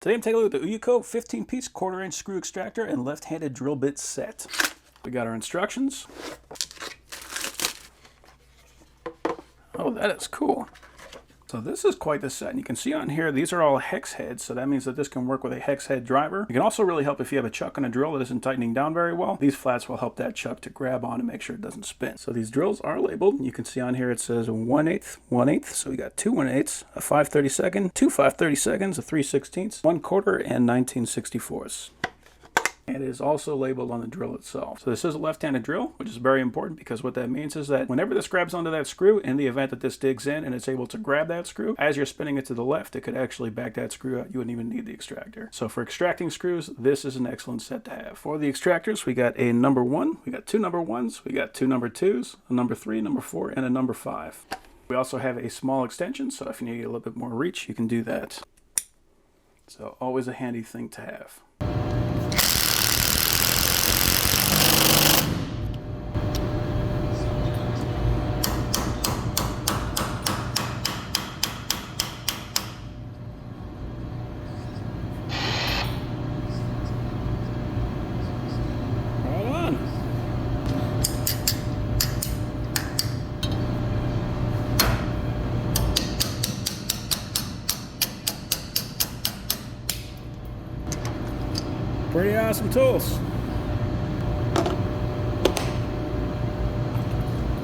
Today I'm taking a look at the UYECOVE 15-piece quarter-inch screw extractor and left-handed drill bit set. We got our instructions. Oh, that is cool. So this is quite the set. And you can see on here, these are all hex heads. So that means that this can work with a hex head driver. It can also really help if you have a chuck on a drill that isn't tightening down very well. These flats will help that chuck to grab on and make sure it doesn't spin. So these drills are labeled. You can see on here it says 1/8, 1/8. So we got 2 1/8, a 5/32, 2 5/32, a 3/16, 1/4, and 19/64. And it is also labeled on the drill itself. So this is a left-handed drill, which is very important because what that means is that whenever this grabs onto that screw, in the event that this digs in and it's able to grab that screw, as you're spinning it to the left, it could actually back that screw out. You wouldn't even need the extractor. So for extracting screws, this is an excellent set to have. For the extractors, we got a number 1, we got 2 number 1s, we got 2 number 2s, a number 3, number 4, and a number 5. We also have a small extension, so if you need a little bit more reach, you can do that. So always a handy thing to have. Pretty awesome tools.